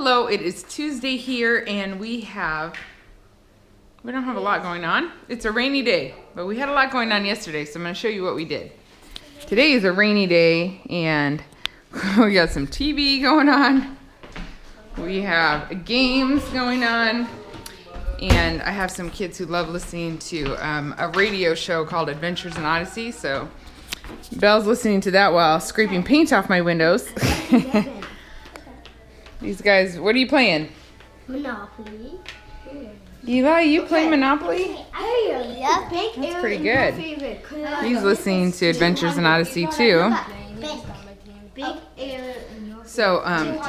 Hello, it is Tuesday here and we don't have a lot going on. It's a rainy day, but we had a lot going on yesterday, so I'm going to show you what we did. Today is a rainy day and we got some TV going on. We have games going on. And I have some kids who love listening to a radio show called Adventures in Odyssey. So Belle's listening to that while scraping paint off my windows. These guys, what are you playing? Monopoly. Eli, you play Monopoly? Yeah. That's pretty good. He's listening to Adventures in Odyssey too. So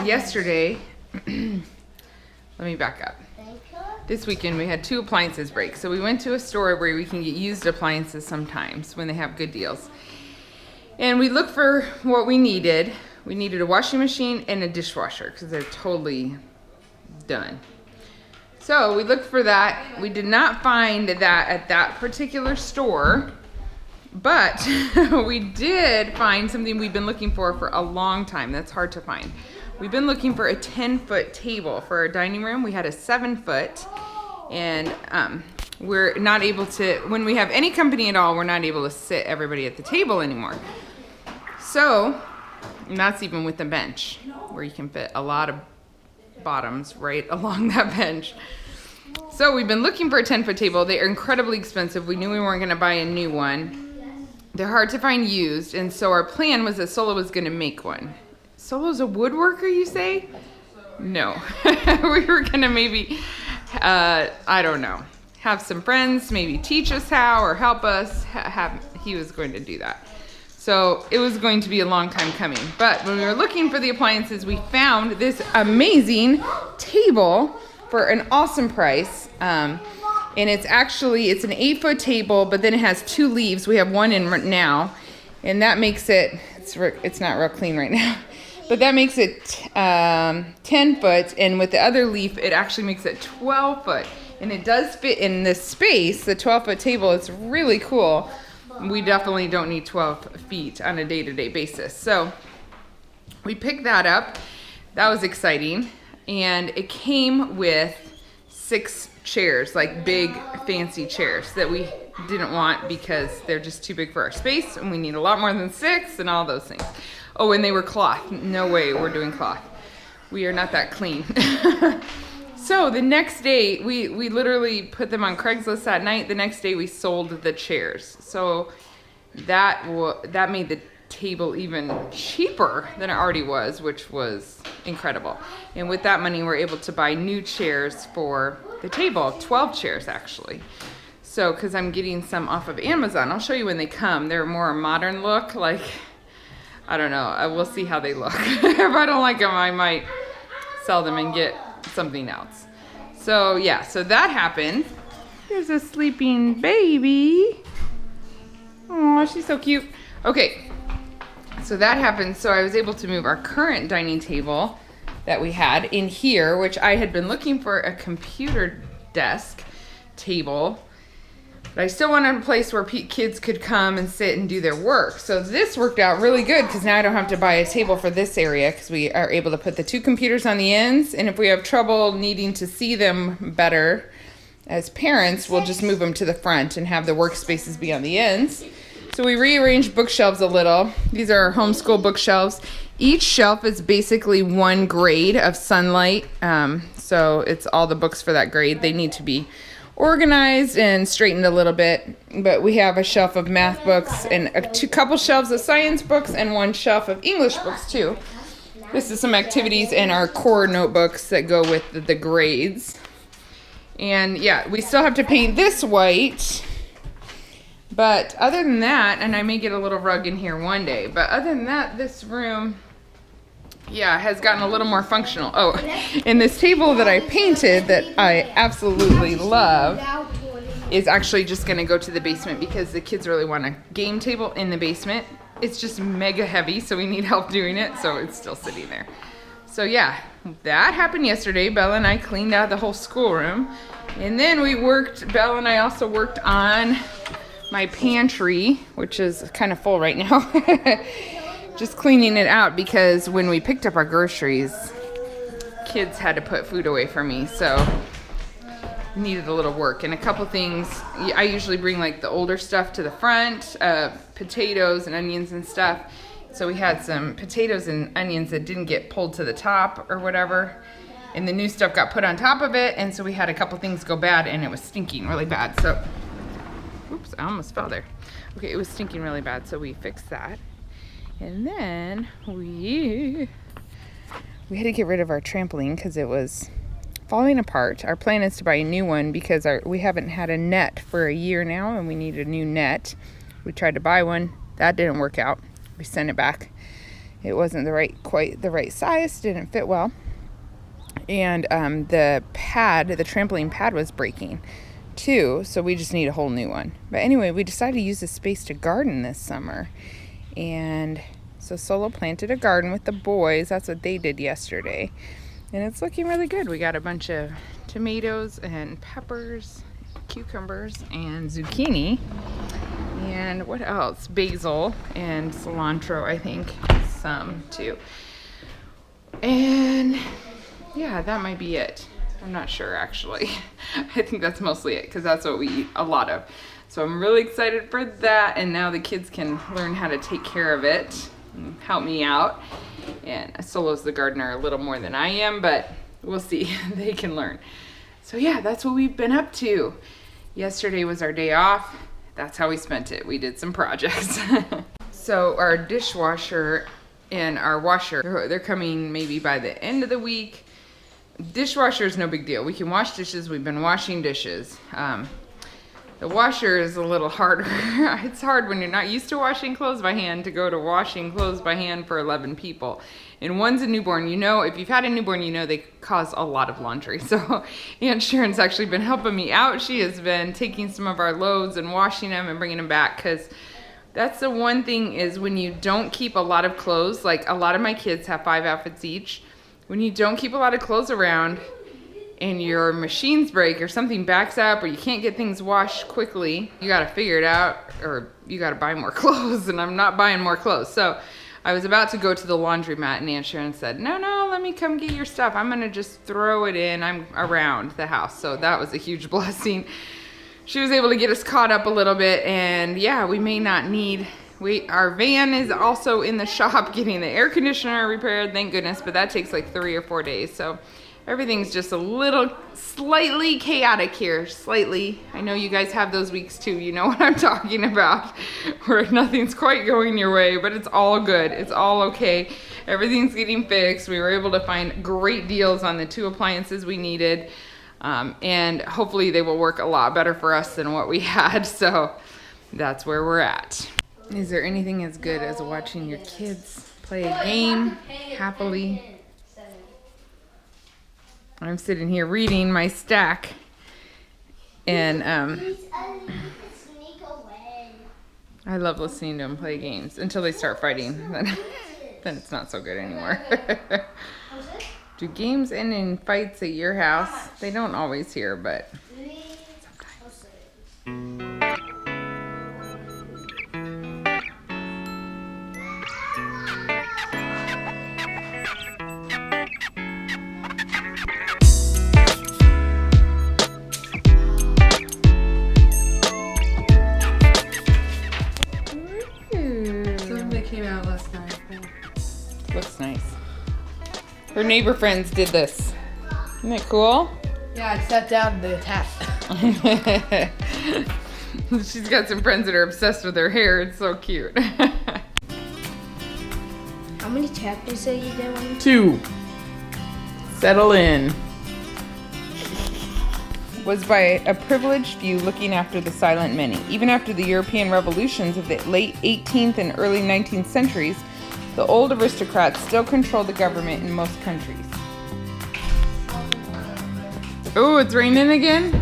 yesterday, let me back up. This weekend we had 2 appliances break. So we went to a store where we can get used appliances sometimes when they have good deals. And we looked for what we needed. We needed a washing machine and a dishwasher because they're totally done. So we looked for that. We did not find that at that particular store, but we did find something we've been looking for a long time. That's hard to find. We've been looking for a 10-foot table for our dining room. We had a 7-foot, and we're not able to, when we have any company at all, we're not able to sit everybody at the table anymore. So, and that's even with the bench, where you can fit a lot of bottoms right along that bench. So we've been looking for a 10-foot table. They are incredibly expensive. We knew we weren't gonna buy a new one. They're hard to find used, and so our plan was that Solo was gonna make one. Solo's a woodworker, you say? No. We were gonna maybe, I don't know, have some friends maybe teach us how or help us. He was going to do that. So it was going to be a long time coming. But when we were looking for the appliances, we found this amazing table for an awesome price. And it's an 8-foot table, but then it has 2 leaves. We have one in right now, and that makes it, it's not real clean right now. But that makes it 10 foot, and with the other leaf, it actually makes it 12 foot. And it does fit in this space, the 12-foot table. It's really cool. We definitely don't need 12 feet on a day-to-day basis. So we picked that up. That was exciting. And it came with 6 chairs, like big, fancy chairs that we didn't want because they're just too big for our space, and we need a lot more than 6 and all those things. Oh, and they were cloth. No way we're doing cloth. We are not that clean. So the next day, we literally put them on Craigslist that night. The next day we sold the chairs. So that made the table even cheaper than it already was, which was incredible. And with that money, we're able to buy new chairs for the table, 12 chairs actually. So, because I'm getting some off of Amazon. I'll show you when they come. They're more a modern look, like, I don't know. We'll see how they look. If I don't like them, I might sell them and get something else. So yeah, so that happened. There's a sleeping baby. Oh, she's so cute. Okay, so that happened. So I was able to move our current dining table that we had in here, which I had been looking for a computer desk table. But I still wanted a place where kids could come and sit and do their work. So this worked out really good because now I don't have to buy a table for this area because we are able to put the 2 computers on the ends. And if we have trouble needing to see them better as parents, we'll just move them to the front and have the workspaces be on the ends. So we rearranged bookshelves a little. These are our homeschool bookshelves. Each shelf is basically 1 grade of Sunlight. So it's all the books for that grade. They need to be organized and straightened a little bit, but we have a shelf of math books and a couple shelves of science books and 1 shelf of English books too. This is some activities and our core notebooks that go with the grades. And yeah, we still have to paint this white, but other than that, and I may get a little rug in here one day, but other than that, this room, yeah, has gotten a little more functional. Oh, and this table that I painted that I absolutely love is actually just gonna go to the basement because the kids really want a game table in the basement. It's just mega heavy, so we need help doing it, so it's still sitting there. So yeah, that happened yesterday. Belle and I cleaned out the whole schoolroom. And then Belle and I also worked on my pantry, which is kind of full right now. Just cleaning it out because when we picked up our groceries, kids had to put food away for me, so needed a little work. And a couple things, I usually bring like the older stuff to the front, potatoes and onions and stuff. So we had some potatoes and onions that didn't get pulled to the top or whatever, and the new stuff got put on top of it, and so we had a couple things go bad, and it was stinking really bad. So, oops, I almost fell there. Okay, it was stinking really bad, so we fixed that. And then we had to get rid of our trampoline because it was falling apart. Our plan is to buy a new one because we haven't had a net for a year now, and we need a new net. We tried to buy one. That didn't work out. We sent it back. It wasn't quite the right size, didn't fit well. And the trampoline pad was breaking too, so we just need a whole new one. But anyway, we decided to use the space to garden this summer. And so Solo planted a garden with the boys. That's what they did yesterday. And it's looking really good. We got a bunch of tomatoes and peppers, cucumbers, and zucchini. And what else? Basil and cilantro, I think. Some too. And yeah, that might be it. I'm not sure actually. I think that's mostly it because that's what we eat a lot of. So I'm really excited for that. And now the kids can learn how to take care of it and help me out. And Solo's the gardener a little more than I am, but we'll see. They can learn. So yeah, that's what we've been up to. Yesterday was our day off. That's how we spent it. We did some projects. So our dishwasher and our washer, they're coming maybe by the end of the week. Dishwasher is no big deal. We can wash dishes. We've been washing dishes. The washer is a little harder. It's hard when you're not used to washing clothes by hand to go to washing clothes by hand for 11 people. And one's a newborn. You know, if you've had a newborn, you know they cause a lot of laundry. So Aunt Sharon's actually been helping me out. She has been taking some of our loads and washing them and bringing them back, because that's the one thing is when you don't keep a lot of clothes, like a lot of my kids have 5 outfits each. When you don't keep a lot of clothes around and your machines break or something backs up or you can't get things washed quickly, you got to figure it out, or you got to buy more clothes, and I'm not buying more clothes. So I was about to go to the laundromat, and Aunt Sharon said, no, let me come get your stuff. I'm going to just throw it in. I'm around the house. So that was a huge blessing. She was able to get us caught up a little bit, and yeah, we may not need... Our van is also in the shop getting the air conditioner repaired, thank goodness, but that takes like 3 or 4 days. So everything's just a little slightly chaotic here, slightly. I know you guys have those weeks too. You know what I'm talking about, where nothing's quite going your way, but it's all good. It's all okay. Everything's getting fixed. We were able to find great deals on the 2 appliances we needed, and hopefully they will work a lot better for us than what we had. So that's where we're at. Is there anything as good as watching your kids play a game happily? I'm sitting here reading my stack, and I love listening to them play games until they start fighting. Then it's not so good anymore. Do games end in fights at your house? They don't always hear, but sometimes. Looks nice. Her neighbor friends did this. Isn't it cool? Yeah, I sat down and they attacked. She's got some friends that are obsessed with her hair. It's so cute. How many chapters are you doing? 2. Settle in. Was by a privileged few looking after the silent many. Even after the European revolutions of the late 18th and early 19th centuries, the old aristocrats still controlled the government in most countries. Oh, it's raining again?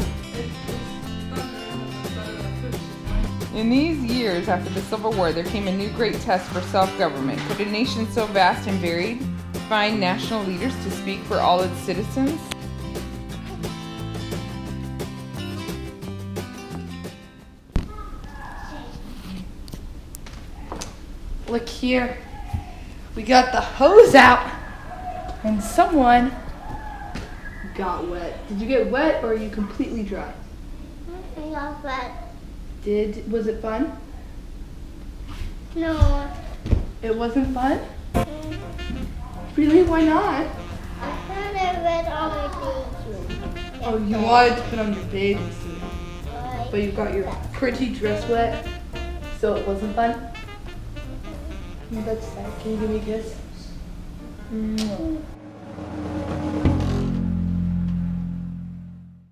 In these years after the Civil War, there came a new great test for self-government. Could a nation so vast and varied find national leaders to speak for all its citizens? Look here. We got the hose out, and someone got wet. Did you get wet or are you completely dry? I got wet. Was it fun? No. It wasn't fun? Really? Why not? I had it wet on my bathing. Oh, you wanted to put on your bathing suit, but you got your pretty dress wet, so it wasn't fun? That's sad. Can you give me a kiss? Mwah.